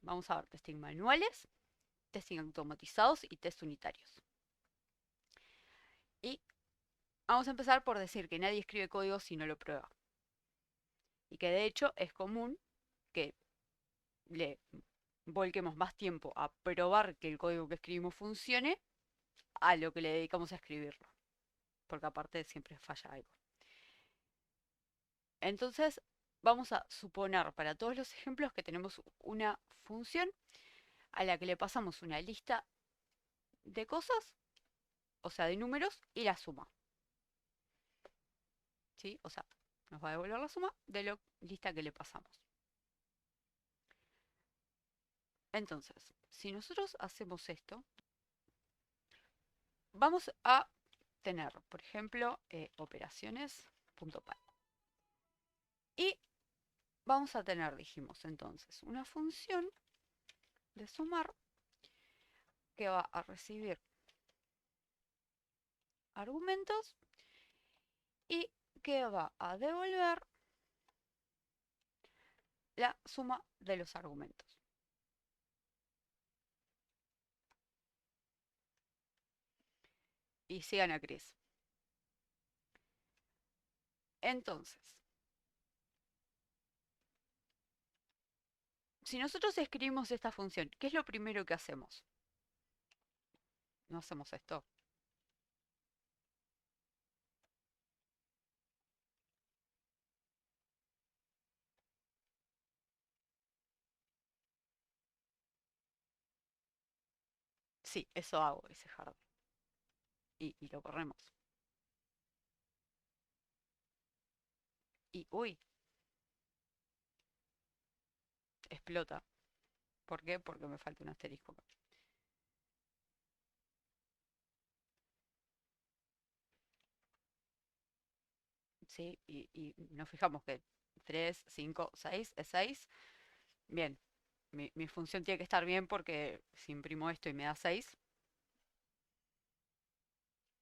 vamos a ver testing manuales, testing automatizados y test unitarios. Y vamos a empezar por decir que nadie escribe código si no lo prueba. Y que de hecho es común que le volquemos más tiempo a probar que el código que escribimos funcione a lo que le dedicamos a escribirlo. Porque aparte siempre falla algo. Entonces, vamos a suponer para todos los ejemplos que tenemos una función a la que le pasamos una lista de cosas, o sea, de números, y la suma. ¿Sí? O sea, nos va a devolver la suma de la lista que le pasamos. Entonces, si nosotros hacemos esto, vamos a tener, por ejemplo, operaciones.py. Y vamos a tener, dijimos entonces, una función de sumar que va a recibir argumentos y que va a devolver la suma de los argumentos. Y sigan a Chris. Entonces, si nosotros escribimos esta función, ¿qué es lo primero que hacemos? No hacemos esto. Sí, eso hago, ese jardín. Y lo corremos. Y, uy, explota. ¿Por qué? Porque me falta un asterisco. ¿Sí? Y nos fijamos que 3, 5, 6 es 6. Bien, mi función tiene que estar bien porque si imprimo esto y me da 6,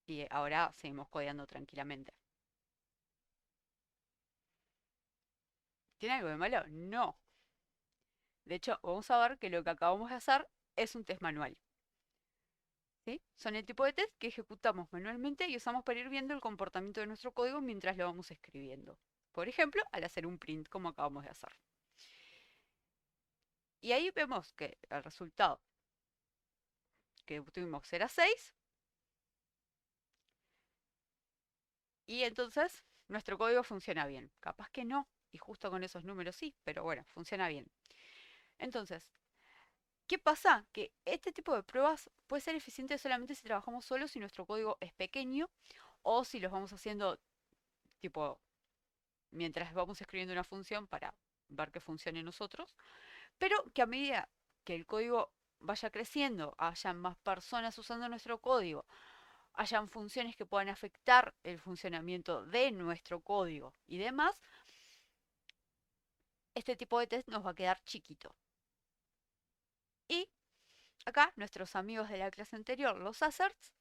y ahora seguimos codeando tranquilamente. ¿Tiene algo de malo? No. De hecho, vamos a ver que lo que acabamos de hacer es un test manual. ¿Sí? Son el tipo de test que ejecutamos manualmente y usamos para ir viendo el comportamiento de nuestro código mientras lo vamos escribiendo. Por ejemplo, al hacer un print como acabamos de hacer. Y ahí vemos que el resultado que obtuvimos era 6. Y entonces nuestro código funciona bien. Capaz que no, y justo con esos números sí, pero bueno, funciona bien. Entonces, ¿qué pasa? Que este tipo de pruebas puede ser eficiente solamente si trabajamos solo, si nuestro código es pequeño, o si los vamos haciendo tipo mientras vamos escribiendo una función para ver que funcione en nosotros, pero que a medida que el código vaya creciendo, hayan más personas usando nuestro código, hayan funciones que puedan afectar el funcionamiento de nuestro código y demás, este tipo de test nos va a quedar chiquito. Y acá nuestros amigos de la clase anterior, los asserts,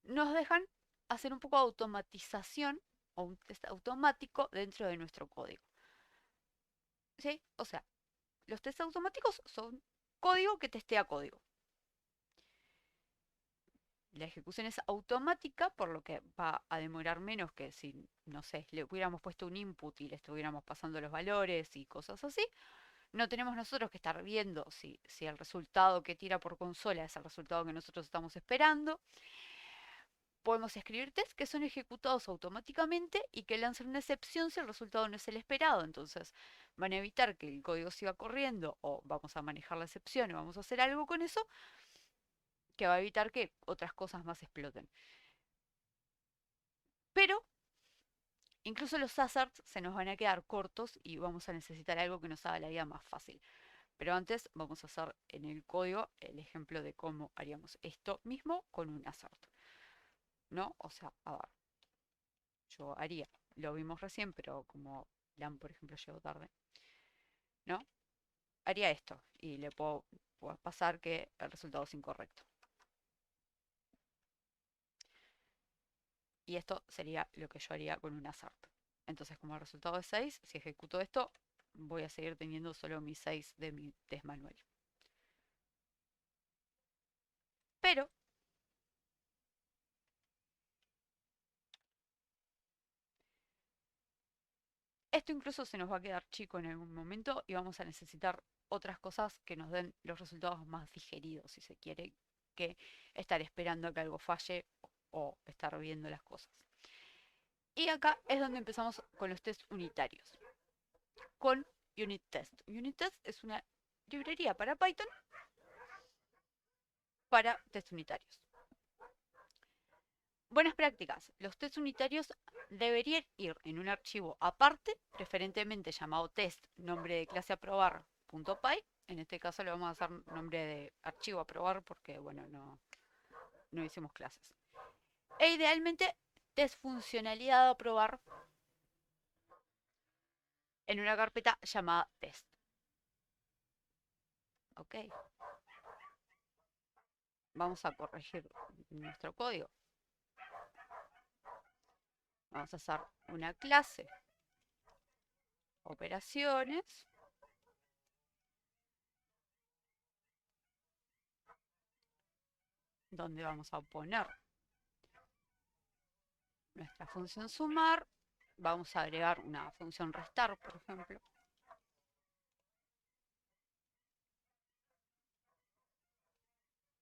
nos dejan hacer un poco de automatización o un test automático dentro de nuestro código. ¿Sí? O sea, los tests automáticos son código que testea código. La ejecución es automática, por lo que va a demorar menos que si, no sé, le hubiéramos puesto un input y le estuviéramos pasando los valores y cosas así. No tenemos nosotros que estar viendo si el resultado que tira por consola es el resultado que nosotros estamos esperando. Podemos escribir tests que son ejecutados automáticamente y que lanzan una excepción si el resultado no es el esperado. Entonces van a evitar que el código siga corriendo o vamos a manejar la excepción o vamos a hacer algo con eso que va a evitar que otras cosas más exploten. Pero incluso los hazards se nos van a quedar cortos y vamos a necesitar algo que nos haga la vida más fácil. Pero antes vamos a hacer en el código el ejemplo de cómo haríamos esto mismo con un hazard. ¿No? O sea, a ver, yo haría, lo vimos recién, pero como LAN, por ejemplo, llegó tarde, ¿no? Haría esto y le puedo pasar que el resultado es incorrecto. Y esto sería lo que yo haría con un hazard. Entonces, como el resultado es 6, si ejecuto esto, voy a seguir teniendo solo mis 6 de mi test manual. Pero esto incluso se nos va a quedar chico en algún momento y vamos a necesitar otras cosas que nos den los resultados más digeridos, si se quiere, que estar esperando a que algo falle o estar viendo las cosas. Y acá es donde empezamos con los test unitarios, con Unit Test. Unit Test es una librería para Python para test unitarios. Buenas prácticas. Los test unitarios deberían ir en un archivo aparte, preferentemente llamado test, nombre de clase aprobar.py. En este caso le vamos a hacer nombre de archivo aprobar porque, bueno, no hicimos clases. E idealmente test funcionalidad aprobar en una carpeta llamada test. Ok. Vamos a corregir nuestro código. Vamos a hacer una clase operaciones donde vamos a poner nuestra función sumar. Vamos a agregar una función restar, por ejemplo.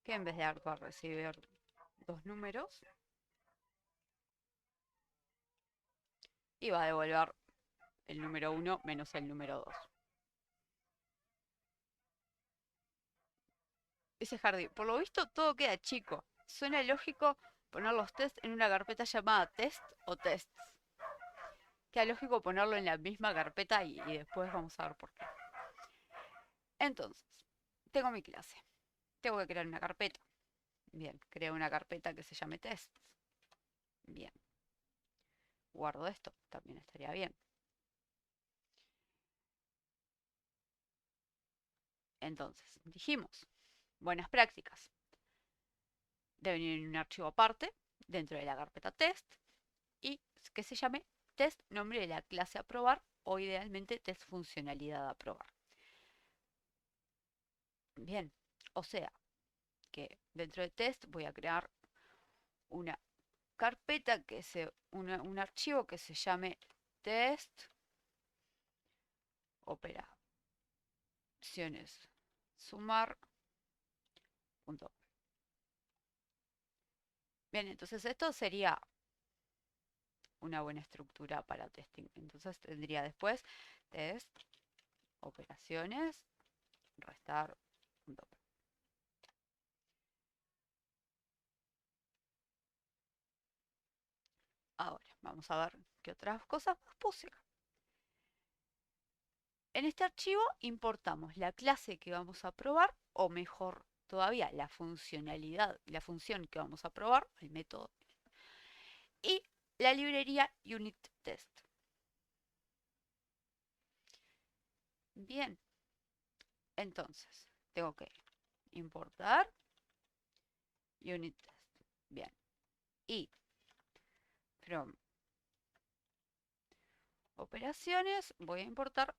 Que en vez de dar va a recibir dos números. Y va a devolver el número 1 menos el número 2. Dice Hardy, por lo visto todo queda chico. Suena lógico poner los tests en una carpeta llamada test o tests. Queda lógico ponerlo en la misma carpeta y después vamos a ver por qué. Entonces, tengo mi clase. Tengo que crear una carpeta. Bien, creo una carpeta que se llame tests. Bien. Guardo esto, también estaría bien. Entonces, dijimos, buenas prácticas. Deben ir en un archivo aparte, dentro de la carpeta test, y que se llame test nombre de la clase a probar o idealmente test funcionalidad a probar. Bien, o sea que dentro de test voy a crear una carpeta un archivo que se llame test operaciones sumar. Bien, entonces esto sería una buena estructura para testing. Entonces tendría después test operaciones restar. Ahora, vamos a ver qué otras cosas puse. En este archivo importamos la clase que vamos a probar, o mejor todavía, la funcionalidad, la función que vamos a probar, el método, y la librería unit test. Bien, entonces tengo que importar unit test. Bien, y from operaciones voy a importar.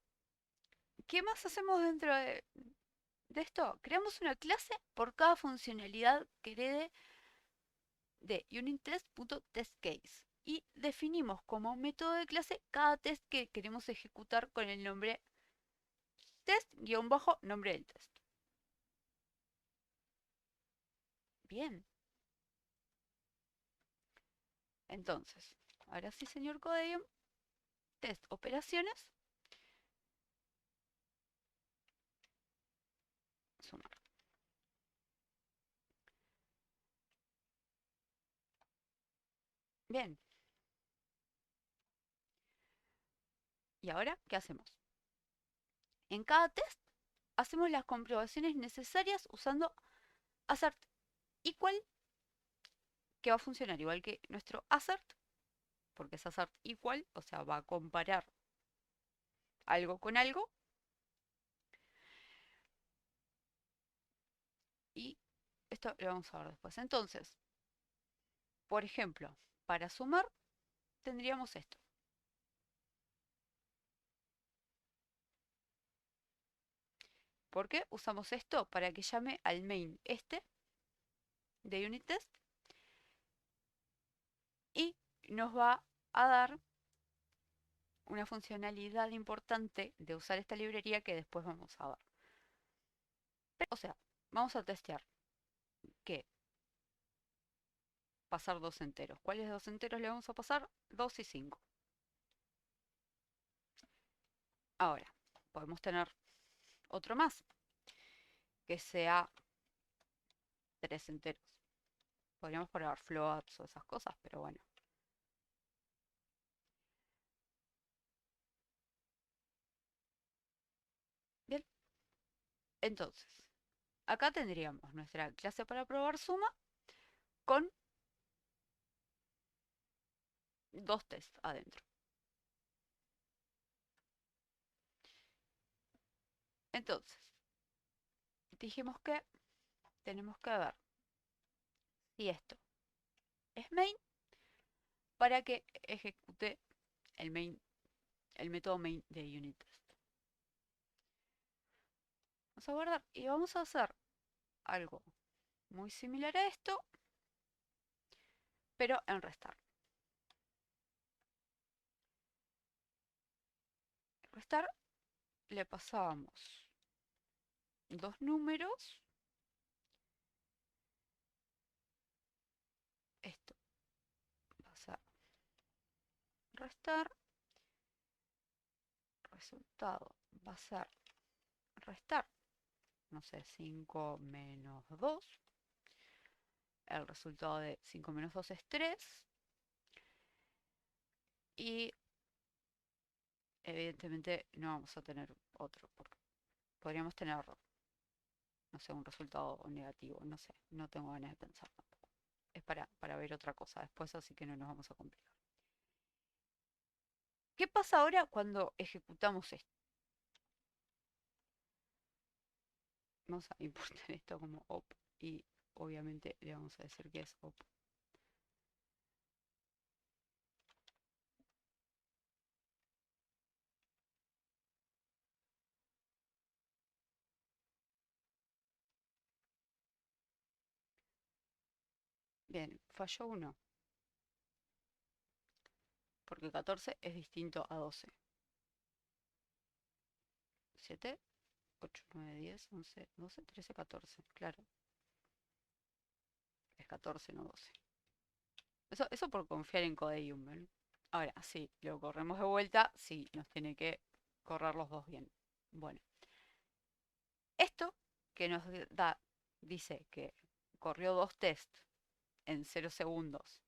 ¿Qué más hacemos dentro de esto? Creamos una clase por cada funcionalidad que herede de unittest.testCase y definimos como método de clase cada test que queremos ejecutar con el nombre test-nombre del test. Bien. Entonces, ahora sí, señor Codeium, test operaciones, sumar. Bien. ¿Y ahora qué hacemos? En cada test hacemos las comprobaciones necesarias usando assert equal, que va a funcionar igual que nuestro assert, porque es assert equal, o sea, va a comparar algo con algo. Y esto lo vamos a ver después. Entonces, por ejemplo, para sumar tendríamos esto. ¿Por qué usamos esto? Para que llame al main este de unit test y nos va a dar una funcionalidad importante de usar esta librería que después vamos a ver. O sea, vamos a testear que pasar dos enteros. ¿Cuáles dos enteros le vamos a pasar? 2 y 5. Ahora, podemos tener otro más, que sea 3 enteros. Podríamos poner floats o esas cosas, pero bueno. Bien, entonces, acá tendríamos nuestra clase para probar suma con dos tests adentro. Entonces, dijimos que tenemos que ver si esto es main para que ejecute el main, el método main de unit test. Vamos a guardar y vamos a hacer algo muy similar a esto, pero en restar. En restar le pasábamos dos números. Esto va a ser restar. Resultado va a ser restar. No sé, 5 menos 2. El resultado de 5 menos 2 es 3. Y evidentemente no vamos a tener otro, porque podríamos tener, no sé, un resultado negativo, no sé, no tengo ganas de pensar tampoco. Es para ver otra cosa después, así que no nos vamos a complicar. ¿Qué pasa ahora cuando ejecutamos esto? Vamos a importar esto como op y obviamente le vamos a decir que es op. Bien, falló uno, porque 14 es distinto a 12. 7, 8, 9, 10, 11, 12, 13, 14. Claro, es 14, no 12. Eso por confiar en Codeium, ¿ven? Ahora, sí, lo corremos de vuelta, sí, nos tiene que correr los dos bien. Bueno, esto que nos da, dice que corrió dos tests en 0 segundos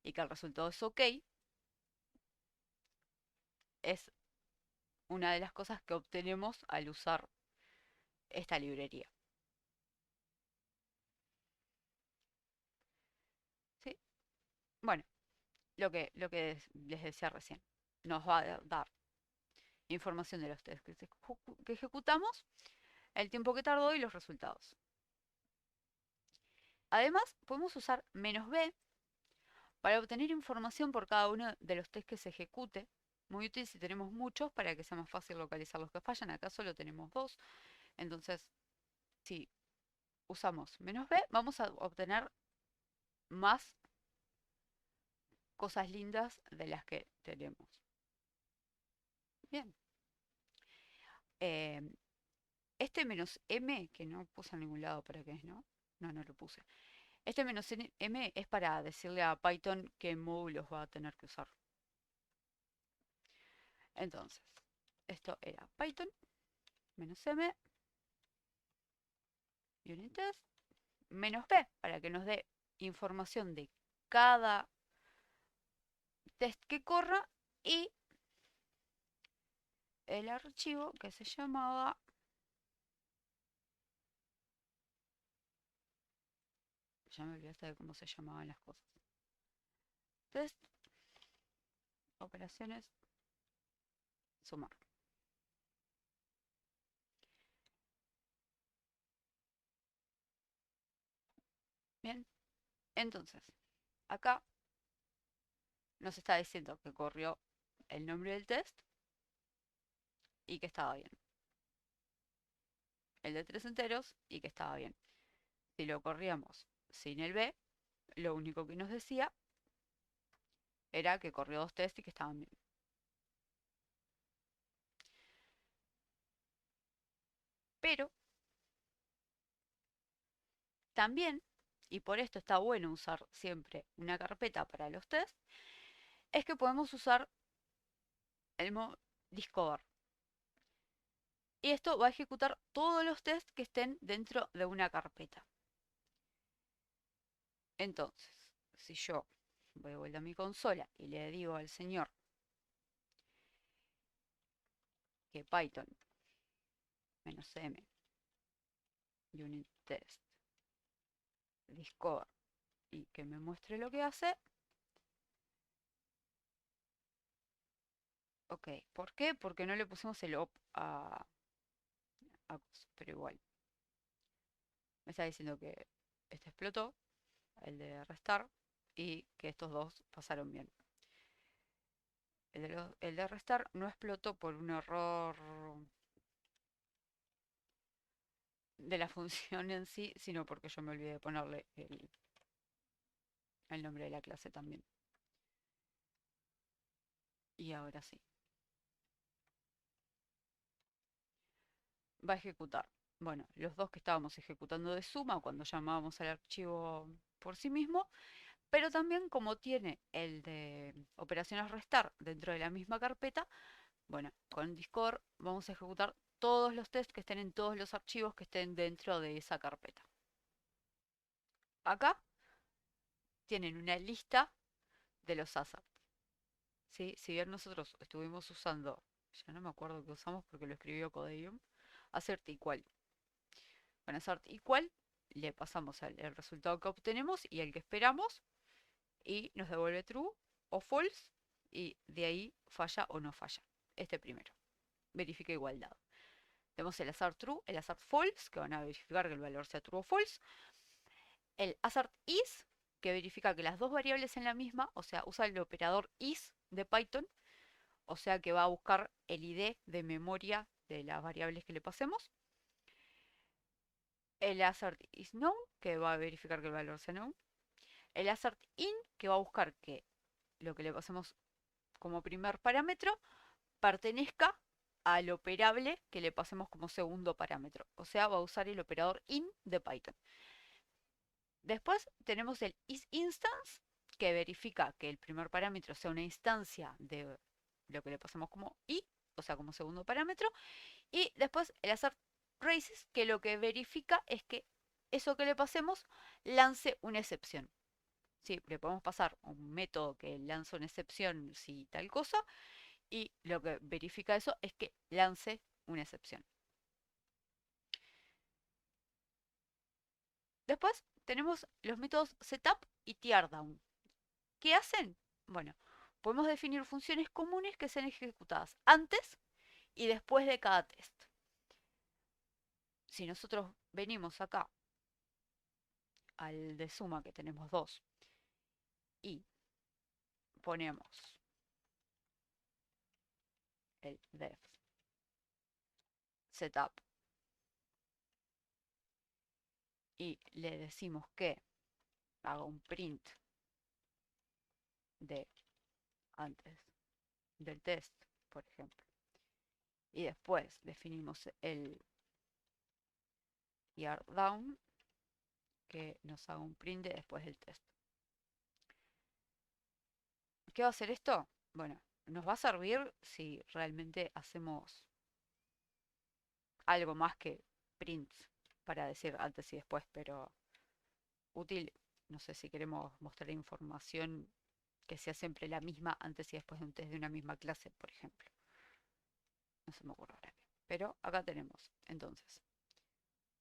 y que el resultado es ok, es una de las cosas que obtenemos al usar esta librería. ¿Sí? Bueno, lo que les decía recién, nos va a dar información de los tests que ejecutamos, el tiempo que tardó y los resultados. Además, podemos usar "-b" para obtener información por cada uno de los tests que se ejecute. Muy útil si tenemos muchos para que sea más fácil localizar los que fallan. Acá solo tenemos dos. Entonces, si usamos "-b", vamos a obtener más cosas lindas de las que tenemos. Bien. Eh, este "-m", que no puse en ningún lado para qué es, ¿no? No lo puse. Este "-m" es para decirle a Python qué módulos va a tener que usar. Entonces, esto era Python "-m", unit test, "-b", para que nos dé información de cada test que corra y el archivo que se llamaba, ya me olvidé hasta de cómo se llamaban las cosas. Test, operaciones, sumar. Bien, entonces, acá nos está diciendo que corrió el nombre del test y que estaba bien. el de 3 enteros y que estaba bien. Si lo corríamos sin el B, lo único que nos decía era que corrió 2 tests y que estaban bien. Pero también, y por esto está bueno usar siempre una carpeta para los tests, es que podemos usar el modo Discover. Y esto va a ejecutar todos los tests que estén dentro de una carpeta. Entonces, si yo voy de vuelta a mi consola y le digo al señor que Python -m unit test discover y que me muestre lo que hace. Ok, ¿por qué? Porque no le pusimos el op a pero igual. Me está diciendo que este explotó, el de restar, y que estos dos pasaron bien. El de restar no explotó por un error de la función en sí, sino porque yo me olvidé de ponerle el nombre de la clase también. Y ahora sí, va a ejecutar. Bueno, los dos que estábamos ejecutando de suma cuando llamábamos al archivo por sí mismo, pero también como tiene el de operaciones restar dentro de la misma carpeta, bueno, con Discord vamos a ejecutar todos los tests que estén en todos los archivos que estén dentro de esa carpeta. Acá tienen una lista de los ASAP. ¿Sí? Si bien nosotros estuvimos usando, ya no me acuerdo qué usamos porque lo escribió Codeium, assert equal. Con assert equal le pasamos el resultado que obtenemos y el que esperamos y nos devuelve true o false y de ahí falla o no falla. Este primero. Verifica igualdad. Tenemos el assert true, el assert false, que van a verificar que el valor sea true o false. El assert is, que verifica que las dos variables en la misma, o sea, usa el operador is de Python, o sea que va a buscar el ID de memoria de las variables que le pasemos. El assert is known, que va a verificar que el valor sea known. El assert in, que va a buscar que lo que le pasemos como primer parámetro pertenezca al operable que le pasemos como segundo parámetro. O sea, va a usar el operador in de Python. Después tenemos el isInstance, que verifica que el primer parámetro sea una instancia de lo que le pasamos como i, o sea, como segundo parámetro. Y después el assert races, que lo que verifica es que eso que le pasemos lance una excepción. Sí, le podemos pasar un método que lanza una excepción si tal cosa, y lo que verifica eso es que lance una excepción. Después tenemos los métodos setup y teardown. ¿Qué hacen? Bueno, podemos definir funciones comunes que sean ejecutadas antes y después de cada test. Si nosotros venimos acá al de suma, que tenemos dos, y ponemos el def setup y le decimos que haga un print de antes del test, por ejemplo, y después definimos el teardown que nos haga un print de después del test. ¿Qué va a hacer esto? Bueno, nos va a servir si realmente hacemos algo más que prints para decir antes y después, pero útil, no sé si queremos mostrar información que sea siempre la misma antes y después de un test de una misma clase, por ejemplo. No se me ocurre ahora bien. Pero acá tenemos, entonces,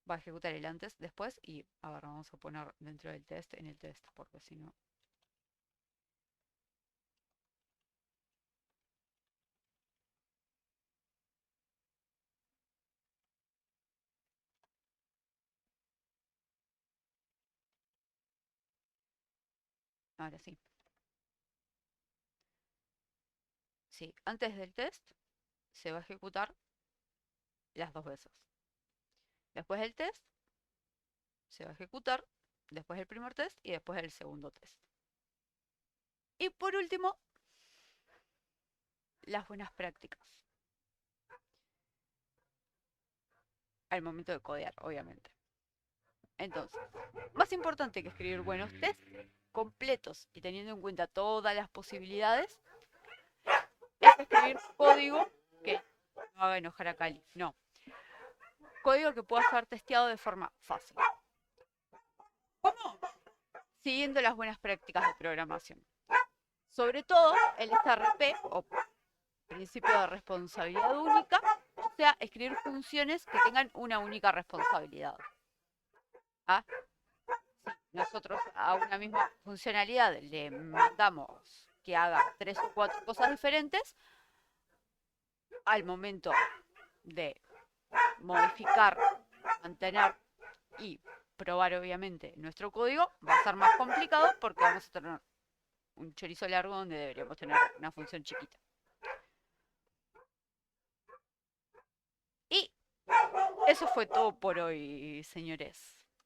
va a ejecutar el antes, después y ahora vamos a poner dentro del test en el test, porque si no. Ahora sí. Sí, antes del test se va a ejecutar las dos veces. Después del test se va a ejecutar, después del primer test y después del segundo test. Y por último, las buenas prácticas. Al momento de codear, obviamente. Entonces, más importante que escribir buenos tests completos y teniendo en cuenta todas las posibilidades, es escribir código que no haga enojar a Cali. No. Código que pueda ser testeado de forma fácil. ¿Cómo? Siguiendo las buenas prácticas de programación. Sobre todo el SRP o principio de responsabilidad única, o sea, escribir funciones que tengan una única responsabilidad. ¿Ah? Si nosotros a una misma funcionalidad le mandamos que haga 3 o 4 cosas diferentes, al momento de modificar, mantener y probar obviamente nuestro código, va a ser más complicado porque vamos a tener un chorizo largo donde deberíamos tener una función chiquita. Y eso fue todo por hoy, señores.